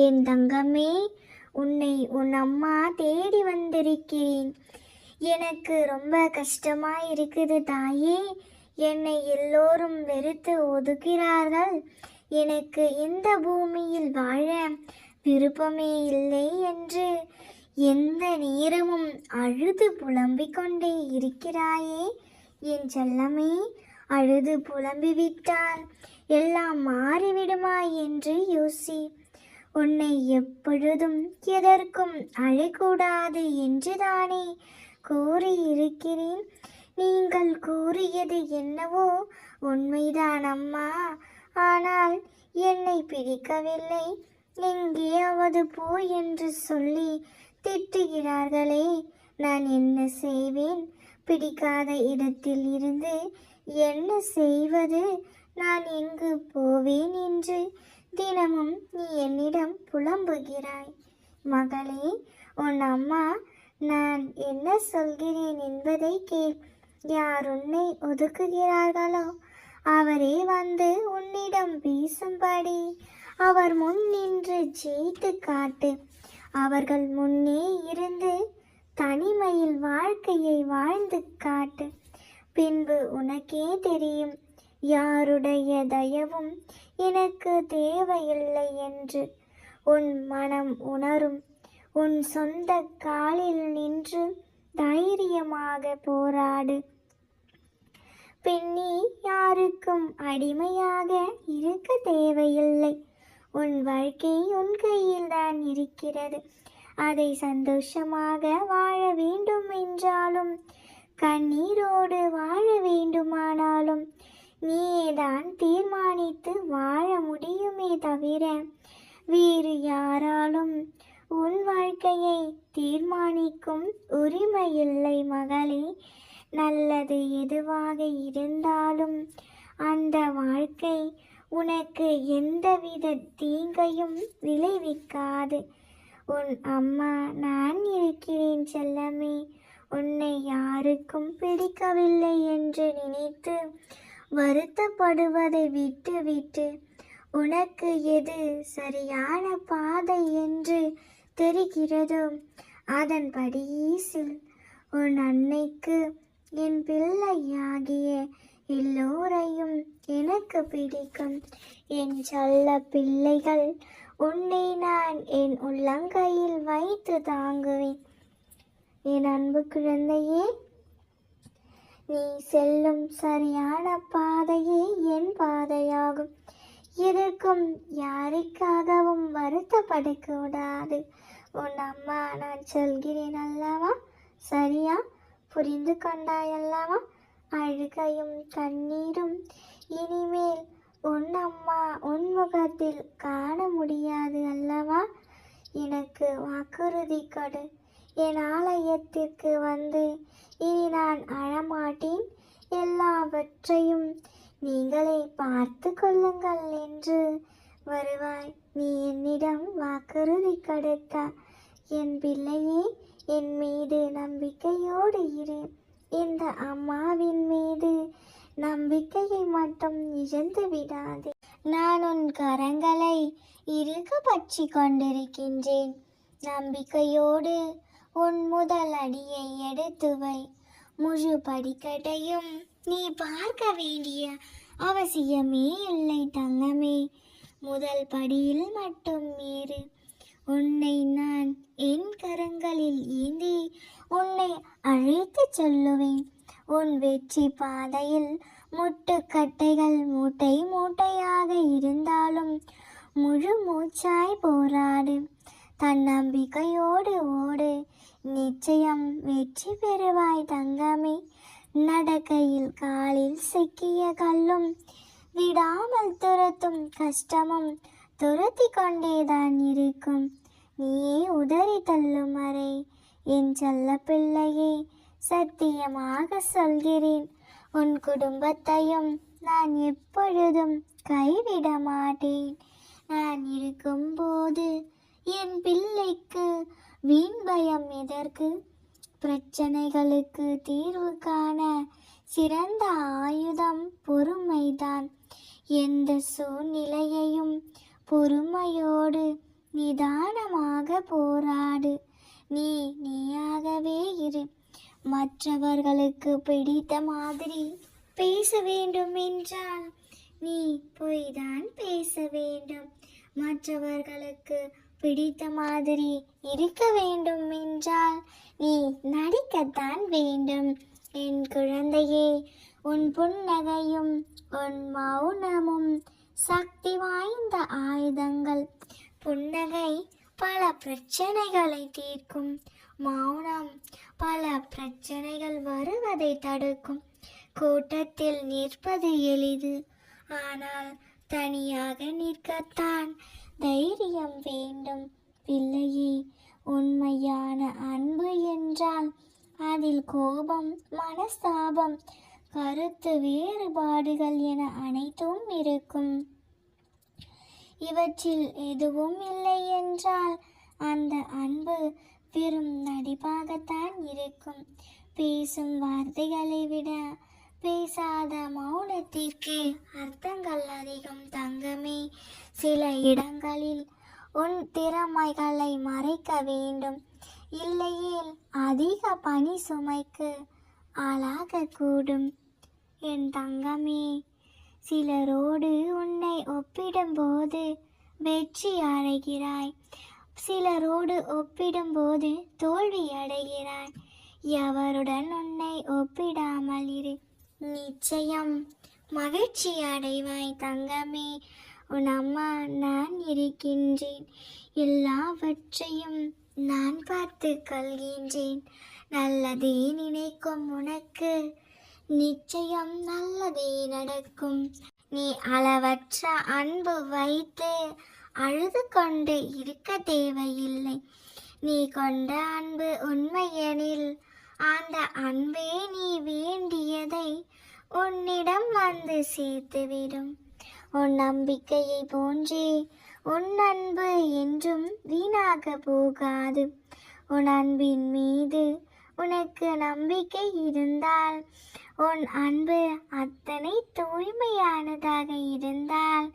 என் தங்கமே, உன்னை உன் அம்மா தேடி வந்திருக்கிறேன். எனக்கு ரொம்ப கஷ்டமா இருக்குது தாயே. என்னை எல்லோரும் வெறுத்து ஒதுக்கிறார்கள். எனக்கு இந்த பூமியில் வாழ விருப்பமே இல்லை என்று எந்த நேரமும் அழுது புலம்பிக் கொண்டே இருக்கிறாயே. என் செல்லமே, அழுது புலம்பிவிட்டால் எல்லாம் மாறிவிடுமா என்று யோசி. உன்னை எப்பொழுதும் எதற்கும் அழக்கூடாது என்றுதானே கூறியிருக்கிறேன். நீங்கள் கூறியது என்னவோ உண்மைதான் அம்மா. ஆனால் என்னை பிடிக்கவில்லை, எங்கேயாவது போ என்று சொல்லி திட்டுகிறார்களே. நான் என்ன செய்வேன்? பிடிக்காத இடத்தில் இருந்து என்ன செய்வது? நான் எங்கு போவேன் என்று தினமும் நீ என்னிடம் புலம்புகிறாய். மகளே, உன் அம்மா நான் என்ன சொல்கிறேன் என்பதை கேள். யார் உன்னை ஒதுக்குகிறார்களோ அவரே வந்து உன்னிடம் பேசும்படி அவர் முன் நின்று ஜெயித்து காட்டு. அவர்கள் முன்னே இருந்து தனிமையில் வாழ்க்கையை வாழ்ந்து காட்டு. பின்பு உனக்கே தெரியும், யாருடைய தயவும் எனக்கு தேவையில்லை என்று உன் மனம் உணரும். உன் சொந்த காலில் நின்று தைரியமாக போராடு. பெண்ணே, யாருக்கும் அடிமையாக இருக்க தேவையில்லை. உன் வாழ்க்கை உன் கையில் தான் இருக்கிறது. அதை சந்தோஷமாக வாழ வேண்டும் என்றாலும் கண்ணீரோடு வாழ வேண்டுமானாலும் நீதான் தீர்மானித்து வாழ முடியுமே தவிர வேறு யாராலும் உன் வாழ்க்கையை தீர்மானிக்கும் உரிமை இல்லை மகளே. நல்லது எதுவாக இருந்தாலும் அந்த வாழ்க்கை உனக்கு எந்தவித தீங்கையும் விளைவிக்காது. உன் அம்மா நான் இருக்கிறேன் செல்லமே. உன்னை யாருக்கும் பிடிக்கவில்லை என்று நினைத்து வருத்தப்படுவதை விட்டுவிட்டு உனக்கு எது சரியான பாதை என்று தெரிகிறதோ அதன்படி செல். உன் அன்னைக்கு என் பிள்ளையாகிய எல்லோரையும் எனக்கு பிடிக்கும். என் செல்ல பிள்ளைகள் உன்னை நான் என் உள்ளங்கையில் வைத்து தாங்குவேன். என் அன்பு குழந்தையே, நீ செல்லும் சரியான பாதையே என் பாதையாகும். எதற்கும் யாருக்காகவும் வருத்தப்படக்கூடாது. உன் அம்மா நான் சொல்கிறேன் அல்லவா? சரியா புரிந்து கொண்டாய் அல்லவா? அழுகையும் கண்ணீரும் இனிமேல் உன் அம்மா உன் முகத்தில் காண முடியாது அல்லவா? எனக்கு வாக்குறுதி கொடு. என் ஆலயத்திற்கு வந்து இனி நான் அழமாட்டேன், எல்லாவற்றையும் நீங்களே பார்த்து கொள்ளுங்கள் என்று வருவாய். நீ என்னிடம் வாக்குறுதி கொடுத்த என் பிள்ளையே, என் மீது நம்பிக்கையோடு இரு. இந்த அம்மாவின் மீது நம்பிக்கையை மட்டும் இழந்து விடாதே. நான் உன் கரங்களை இறுக பற்றி கொண்டிருக்கின்றேன். நம்பிக்கையோடு உன் முதல் அடியை எடுத்து வை. முழு படிக்கட்டையும் நீ பார்க்க வேண்டிய அவசியமே இல்லை தங்கமே. முதல் படியில் மட்டும் ஏறு. உன்னை நான் என் கரங்களில் ஏந்தி உன்னை அழைத்து சொல்லுவேன். உன் வெற்றி பாதையில் முட்டுக்கட்டைகள் மூட்டை மூட்டையாக இருந்தாலும் முழு மூச்சாய் போராடு. தன்னம்பிக்கையோடு ஓடு. நிச்சயம் வெற்றி பெறுவாய் தங்கமே. நடக்கையில் காலில் சிக்கிய கல்லும் விடாமல் துரத்தும் கஷ்டமும் துரத்தி கொண்டேதான் இருக்கும். நீயே உதறி தள்ளும் வரை என் செல்ல பிள்ளையே, சத்தியமாக சொல்கிறேன், உன் குடும்பத்தையும் நான் எப்பொழுதும் கைவிட மாட்டேன். நான் இருக்கும்போது என் பிள்ளைக்கு வீண் பயம் எதற்கு? பிரச்சனைகளுக்கு தீர்வு காண சிறந்த ஆயுதம் பொறுமைதான். எந்த சூழ்நிலையையும் பொறுமையோடு நிதானமாக போராடு. நீ நீயாகவே இரு. மற்றவர்களுக்கு பிடித்த மாதிரி பேச வேண்டும் என்றால் நீ பொய்தான் பேச வேண்டும். மற்றவர்களுக்கு பிடித்த மாதிரி இருக்க வேண்டும் என்றால் நீ நடிக்கத்தான் வேண்டும். என் குழந்தையே, உன் புன்னகையும் உன் மௌனமும் சக்தி வாய்ந்த ஆயுதங்கள். புன்னகை பல பிரச்சனைகளை தீர்க்கும். மௌனம் பல பிரச்சனைகள் வருவதை தடுக்கும். கூட்டத்தில் நிற்பது எளிது, ஆனால் தனியாக நிற்கத்தான் தைரியம் வேண்டும். பிள்ளையே, உண்மையான அன்பு என்றால் அதில் கோபம், மனஸ்தாபம், கருத்து வேறுபாடுகள் என அனைத்தும் இருக்கும். இவற்றில் எதுவும் இல்லை என்றால் அந்த அன்பு வெறும் நடிப்பாகத்தான் இருக்கும். பேசும் வார்த்தைகளை விட பேசாத மௌனத்திற்கு அர்த்தங்கள் அதிகம் தங்கமே. சில இடங்களில் உன் திறமைகளை மறைக்க வேண்டும், இல்லையேல் அதிக பணி சுமைக்கு ஆளாகக்கூடும். என் தங்கமே, சிலரோடு உன்னை ஒப்பிடும்போது வெற்றி அடைகிறாய், சிலரோடு ஒப்பிடும்போது தோல்வி அடைகிறாய். எவருடன் உன்னை ஒப்பிடாமல் இரு, நிச்சயம் மகிழ்ச்சி அடைவாய் தங்கமே. உன் அம்மா நான் இருக்கின்றேன். எல்லாவற்றையும் நான் பார்த்து கொள்கின்றேன். நல்லதே நினைக்கும் உனக்கு நிச்சயம் நல்லதே நடக்கும். நீ அளவற்ற அன்பு வைத்து அழுது கொண்டு இருக்க தேவையில்லை. நீ கொண்ட அன்பு உண்மையெனில் அந்த அன்பே நீ வேண்டியதை உன்னிடம் வந்து சேர்த்துவிடும். உன் நம்பிக்கையை போன்றே உன் அன்பு என்றும் வீணாக போகாது. உன் அன்பின் மீது உனக்கு நம்பிக்கை இருந்தால், உன் அன்பு அத்தனை தூய்மையானதாக இருந்தால்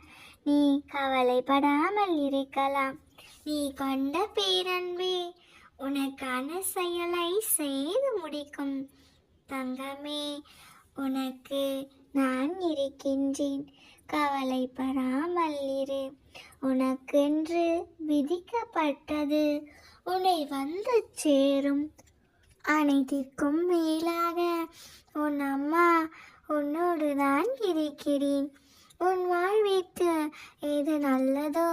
நீ கவலைப்படாமல் இருக்கலாம். நீ கொண்ட பேரன்பே உனக்கான செயலை செய்து முடிக்கும். தங்கமே, உனக்கு நான் இருக்கின்றேன். கவலைப்படாமல் இரு. உனக்கென்று விதிக்கப்பட்டது உன்னை வந்து சேரும். அனைத்திற்கும் மேலாக உன் அம்மா உன்னோடு நான் இருக்கிறேன். உன் வாழ்விற்கு எது நல்லதோ,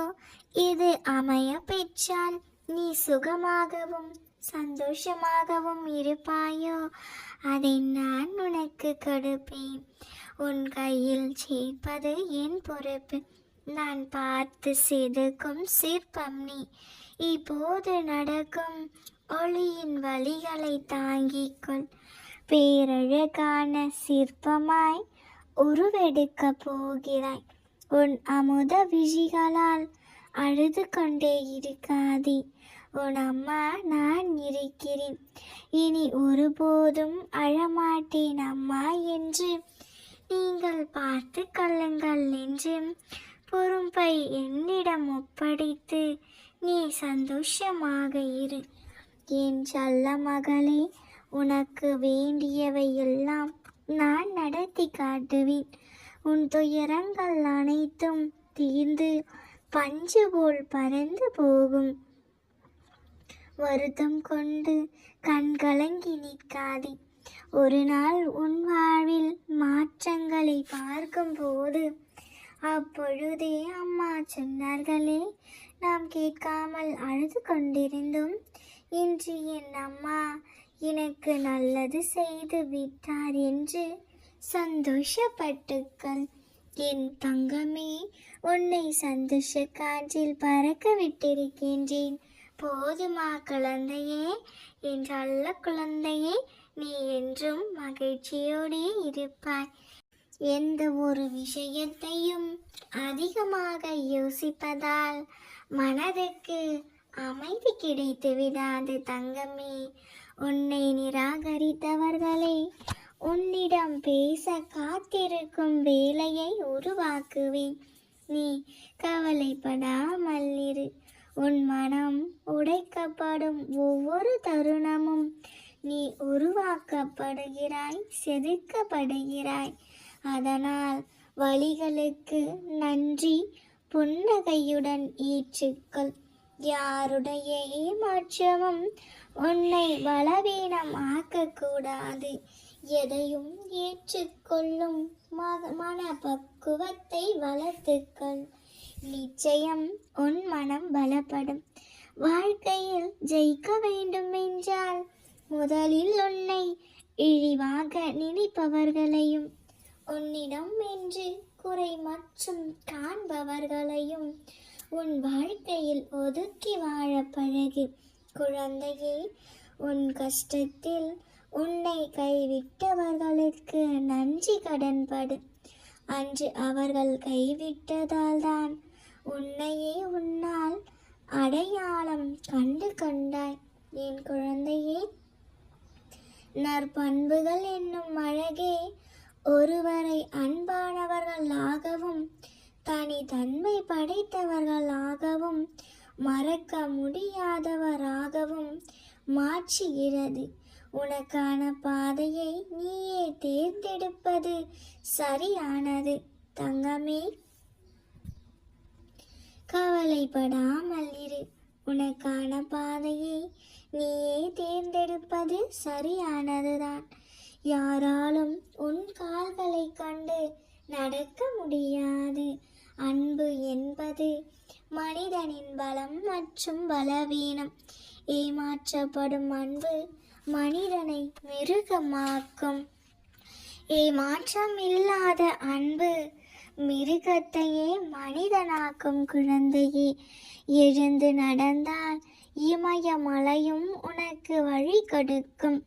எது அமைய பெற்றால் நீ சுகமாகவும் சந்தோஷமாகவும் இருப்பாயோ அதை நான் உனக்கு கொடுப்பேன். உன் கையில் சேர்ப்பது என் பொறுப்பு. நான் பார்த்து செதுக்கும் சிற்பம் நீ. இப்போது நடக்கும் ஒளியின் வழிகளை தாங்கிக்கொள். பேரழகான சிற்பமாய் உருவெடுக்க போகிறாய். உன் அமுத விழிகளால் அழுது கொண்டே இருக்காதே. உன் அம்மா நான் இருக்கிறேன். இனி ஒருபோதும் அழமாட்டேன் அம்மா என்று நீங்கள் பார்த்து கொள்ளுங்கள் என்று பொறுப்பை என்னிடம் ஒப்படைத்து நீ சந்தோஷமாக இரு. என் செல்ல மகளே, உனக்கு வேண்டியவை எல்லாம் நான் நடத்தி காட்டுவேன். உன் துயரங்கள் அனைத்தும் தீர்ந்து பஞ்சு போல் பறந்து போகும். வருத்தம் கொண்டு கண் கலங்கி நிற்காதே. ஒரு நாள் உன் வாழ்வில் மாற்றங்களை பார்க்கும்போது அப்பொழுதே அம்மா சொன்னார்களே, நாம் கேட்காமல் அழுது கொண்டிருந்தோம், இன்று என் அம்மா எனக்கு நல்லது செய்து விட்டார் என்று சந்தோஷப்பட்டுக்கள். என் தங்கமே, உன்னை சந்தோஷ காற்றில் பறக்க விட்டிருக்கின்றேன். போதுமா குழந்தையே, என் நல்ல குழந்தையே, நீ என்றும் மகிழ்ச்சியோடே இருப்பாய். எந்த ஒரு விஷயத்தையும் அதிகமாக யோசிப்பதால் மனதுக்கு அமைதி கிடைத்து விடாது தங்கமே. உன்னை நிராகரித்தவர்களை உன்னிடம் பேச காத்திருக்கும் வேலையை உருவாக்குவேன். நீ கவலைப்படாமல் இரு. உன் மனம் உடைக்கப்படும் ஒவ்வொரு தருணமும் நீ உருவாக்கப்படுகிறாய், செதுக்கப்படுகிறாய். அதனால் வலிகளுக்கு நன்றி புன்னகையுடன் ஏற்றுக்கொள். யாருடைய ஏமாற்றமும் உன்னை பலவீனம் ஆக்கக்கூடாது. எதையும் ஏற்றுக்கொள்ளும் மனப்பக்குவத்தை வளர்த்துக்கள். நிச்சயம் உன் மனம் பலப்படும். வாழ்க்கையில் ஜெயிக்க வேண்டும் என்றால் முதலில் உன்னை இழிவாக நினைப்பவர்களையும் உன்னிடம் என்று குறை மற்றும் காண்பவர்களையும் உன் வாழ்க்கையில் ஒதுக்கி வாழ பழகு. குழந்தையே, உன் கஷ்டத்தில் உன்னை கைவிட்டவர்களுக்கு நன்றி கடன்படு. அன்று அவர்கள் கைவிட்டதால் தான் உன்னையே உன்னால் அடையாளம் கண்டாய். என் குழந்தையே, நற்பண்புகள் என்னும் அழகே ஒருவரை அன்பானவர்களாகவும் தனித்தன்மை படைத்தவர்களாகவும் மறக்க முடியாதவராகவும் மாற்றுகிறது. உனக்கான பாதையை நீயே தேர்ந்தெடுப்பது சரியானது தங்கமே. கவலைப்படாமல் இரு. உனக்கான பாதையை நீயே தேர்ந்தெடுப்பது சரியானதுதான். யாராலும் உன் கால்களை கண்டு நடக்க முடியாது. அன்பு என்பது மனிதனின் பலம் மற்றும் பலவீனம். ஏமாற்றப்படும் அன்பு மனிதனை மிருகமாக்கும். ஏமாற்றம் இல்லாத அன்பு மிருகத்தையே மனிதனாக்கும். குழந்தையே, எழுந்து நடந்தால் இமயமலையும் உனக்கு வழி கொடுக்கும்.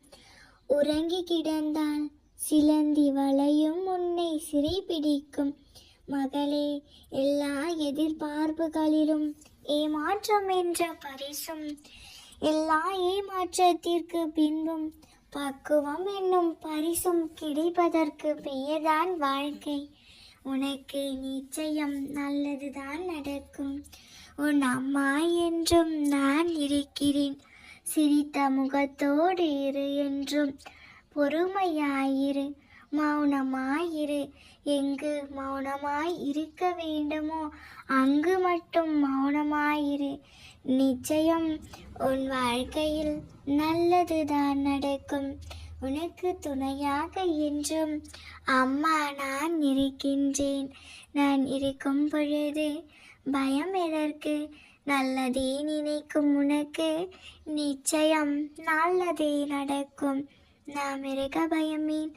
உறங்கி கிடந்தால் சிலந்தி வலையும் உன்னை சிறைபிடிக்கும். மகளே, எல்லா எதிர்பார்ப்புகளிலும் ஏமாற்றம் என்ற பரிசும், எல்லா ஏமாற்றத்திற்கு பின்பும் பக்குவம் என்னும் பரிசும் கிடைப்பதற்கு பெயர்தான் வாழ்க்கை. உனக்கு நிச்சயம் நல்லதுதான் நடக்கும். உன் அம்மா என்றும் நான் இருக்கிறேன். சிரித்த முகத்தோடு இரு என்றும். பொறுமையாயிரு, மௌனமாயிரு. எங்கு மௌனமாய் இருக்க வேண்டுமோ அங்கு மட்டும் மௌனமாயிரு. நிச்சயம் உன் வாழ்க்கையில் நல்லதுதான் நடக்கும். உனக்கு துணையாக என்றும் அம்மா நான் இருக்கின்றேன். நான் இருக்கும் பொழுது பயம் எதற்கு? நல்லதே நினைக்கும் உனக்கு நிச்சயம் நல்லதே நடக்கும். நாம் இருக்க பயமேன்?